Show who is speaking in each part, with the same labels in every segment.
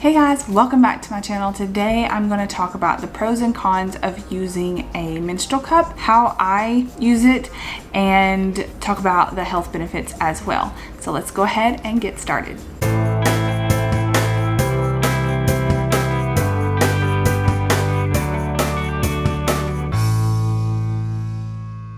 Speaker 1: Hey guys, welcome back to my channel. Today I'm going to talk about the pros and cons of using a menstrual cup, how I use it, and talk about the health benefits as well. So let's go ahead and get started.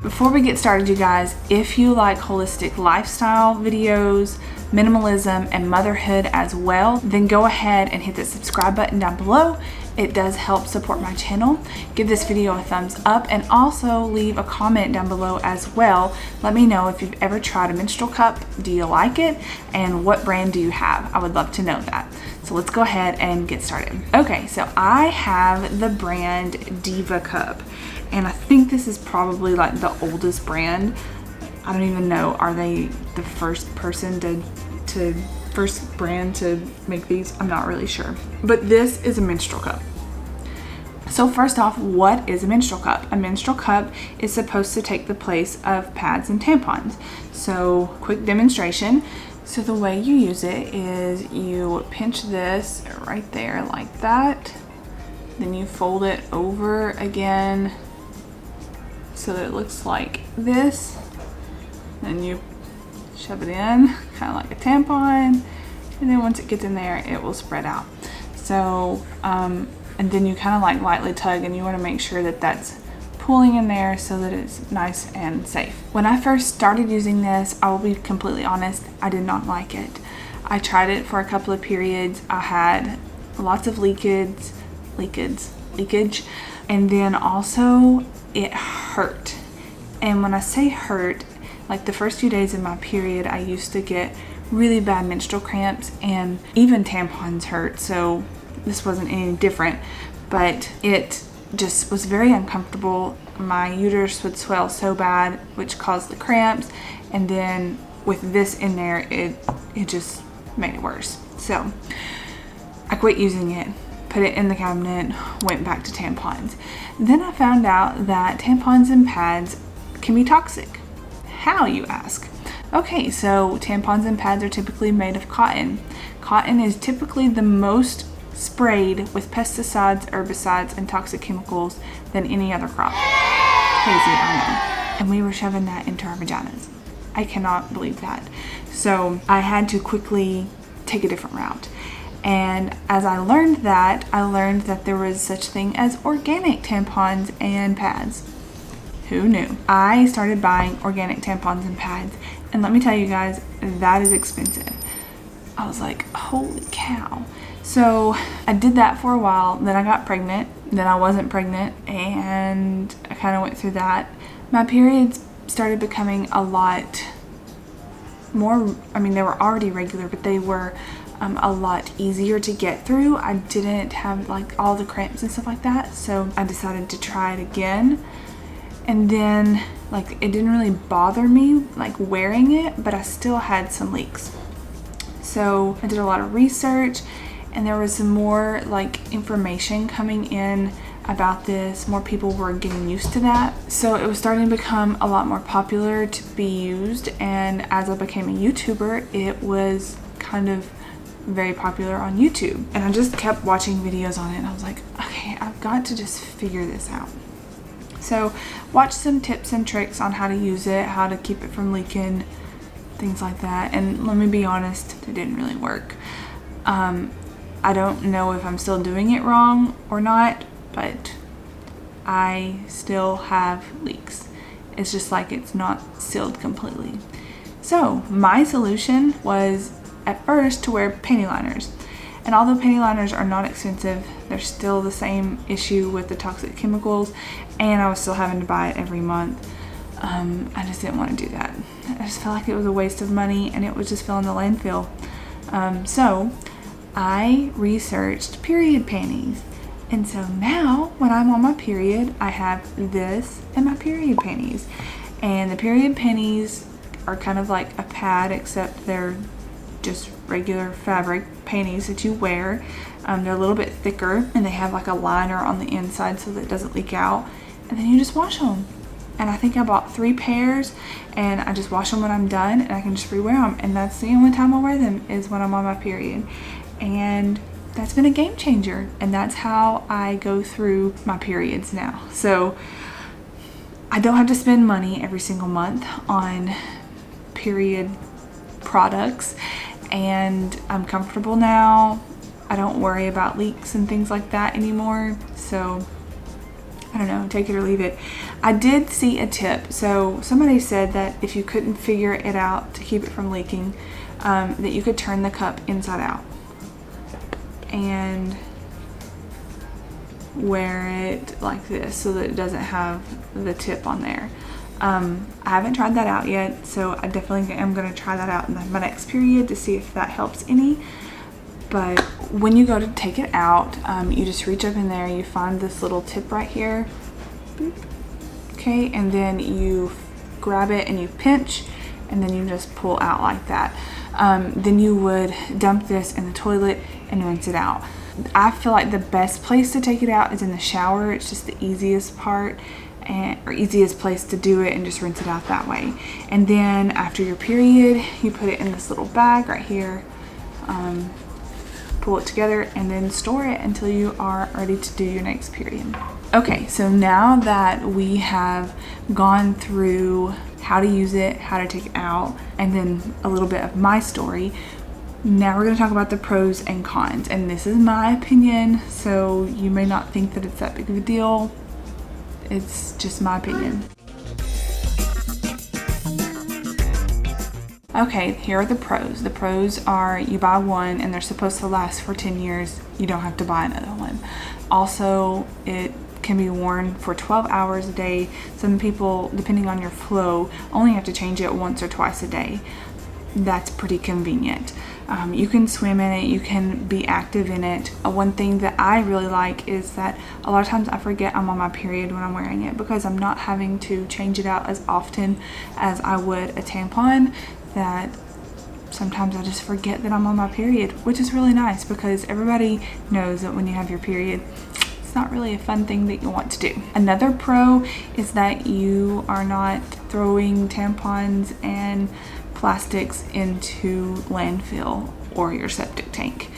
Speaker 1: Before we get started, you guys, if you like holistic lifestyle videos, minimalism, and motherhood as well, then go ahead and hit the subscribe button down below. It does help support my channel. Give this video a thumbs up and also leave a comment down below as well. Let me know if you've ever tried a menstrual cup. Do you like it? And what brand do you have? I would love to know that. So let's go ahead and get started. Okay, so I have the brand Diva Cup. And I think this is probably like the oldest brand. I don't even know, are they the first person first brand to make these? I'm not really sure. But this is a menstrual cup. So first off, what is a menstrual cup? A menstrual cup is supposed to take the place of pads and tampons. So quick demonstration. So the way you use it is you pinch this right there like that. Then you fold it over again so that it looks like this. Then you shove it in, kind of like a tampon, and then once it gets in there, it will spread out. So, and then you kind of like lightly tug, and you want to make sure that that's pulling in there so that it's nice and safe. When I first started using this, I will be completely honest, I did not like it. I tried it for a couple of periods. I had lots of leakage, and then also it hurt. And when I say hurt, like the first few days of my period, I used to get really bad menstrual cramps, and even tampons hurt, so this wasn't any different, but it just was very uncomfortable. My uterus would swell so bad, which caused the cramps, and then with this in there, it just made it worse. So I quit using it, put it in the cabinet, went back to tampons. Then I found out that tampons and pads can be toxic. How, you ask? Okay, so tampons and pads are typically made of cotton. Cotton is typically the most sprayed with pesticides, herbicides, and toxic chemicals than any other crop. Crazy, I know. And we were shoving that into our vaginas. I cannot believe that. So I had to quickly take a different route. And as I learned that there was such thing as organic tampons and pads. Who knew? I started buying organic tampons and pads, and let me tell you guys, that is expensive. I was like, holy cow. So I did that for a while, then I got pregnant, then I wasn't pregnant, and I kind of went through that. My periods started becoming a lot more, I mean, they were already regular, but they were a lot easier to get through. I didn't have like all the cramps and stuff like that, so I decided to try it again. And then like it didn't really bother me like wearing it, but I still had some leaks. So I did a lot of research, and there was some more like information coming in about this. More people were getting used to that. So it was starting to become a lot more popular to be used, and as I became a YouTuber, it was kind of very popular on YouTube. And I just kept watching videos on it, and I was like, okay, I've got to just figure this out. So watch some tips and tricks on how to use it, how to keep it from leaking, things like that. And let me be honest, it didn't really work. I don't know if I'm still doing it wrong or not, but I still have leaks. It's just like it's not sealed completely. So my solution was at first to wear panty liners. And although panty liners are not expensive, they're still the same issue with the toxic chemicals, and I was still having to buy it every month. I just didn't want to do that. I just felt like it was a waste of money, and it was just filling the landfill. So I researched period panties. And so now when I'm on my period, I have this and my period panties. And the period panties are kind of like a pad, except they're just regular fabric panties that you wear. They're a little bit thicker, and they have like a liner on the inside so that it doesn't leak out, and then you just wash them. And I think I bought 3 pairs, and I just wash them when I'm done, and I can just rewear them, and that's the only time I wear them is when I'm on my period. And that's been a game changer, and that's how I go through my periods now. So I don't have to spend money every single month on period products, and I'm comfortable now. I don't worry about leaks and things like that anymore. So I don't know, take it or leave it. I did see a tip. So somebody said that if you couldn't figure it out to keep it from leaking, that you could turn the cup inside out and wear it like this so that it doesn't have the tip on there. I haven't tried that out yet, so I definitely am going to try that out in my next period to see if that helps any. But when you go to take it out, you just reach up in there, you find this little tip right here. Boop. Okay, and then you grab it and you pinch, and then you just pull out like that. Then you would dump this in the toilet and rinse it out. I feel like the best place to take it out is in the shower. It's just the easiest part or easiest place to do it, and just rinse it out that way. And then after your period, you put it in this little bag right here, pull it together, and then store it until you are ready to do your next period. Okay, so now that we have gone through how to use it, how to take it out, and then a little bit of my story, now we're going to talk about the pros and cons. And this is my opinion, so you may not think that it's that big of a deal. It's just my opinion. Okay, here are the pros. The pros are you buy one and they're supposed to last for 10 years. You don't have to buy another one. Also, it can be worn for 12 hours a day. Some people, depending on your flow, only have to change it once or twice a day. That's pretty convenient. You can swim in it, you can be active in it. One thing that I really like is that a lot of times I forget I'm on my period when I'm wearing it, because I'm not having to change it out as often as I would a tampon. That sometimes I just forget that I'm on my period, which is really nice, because everybody knows that when you have your period, it's not really a fun thing that you want to do. Another pro is that you are not throwing tampons and plastics into landfill or your septic tank.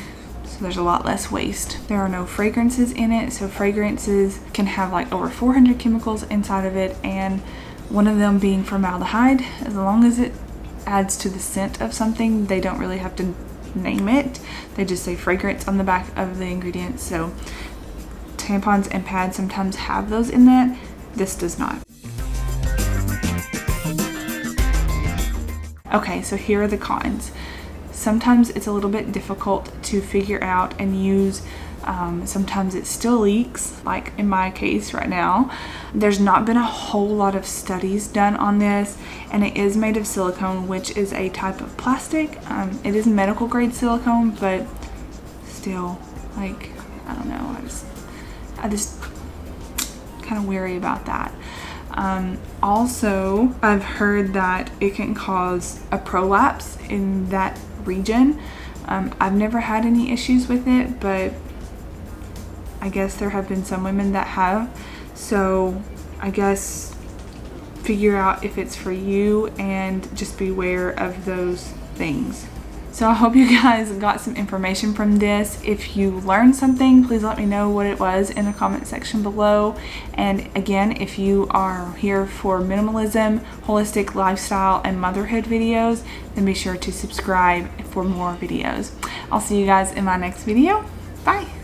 Speaker 1: So there's a lot less waste. There are no fragrances in it. So fragrances can have like over 400 chemicals inside of it, and one of them being formaldehyde. As long as it adds to the scent of something, they don't really have to name it. They just say fragrance on the back of the ingredients. So tampons and pads sometimes have those in that. This does not. Okay, so here are the cons. Sometimes it's a little bit difficult to figure out and use. Sometimes it still leaks, like in my case right now. There's not been a whole lot of studies done on this, and it is made of silicone, which is a type of plastic. It is medical grade silicone, but still, like, I don't know, I just kind of wary about that. Also, I've heard that it can cause a prolapse in that region. I've never had any issues with it, but I guess there have been some women that have. So I guess figure out if it's for you and just beware of those things. So I hope you guys got some information from this. If you learned something, please let me know what it was in the comment section below. And again, if you are here for minimalism, holistic lifestyle, and motherhood videos, then be sure to subscribe for more videos. I'll see you guys in my next video. Bye.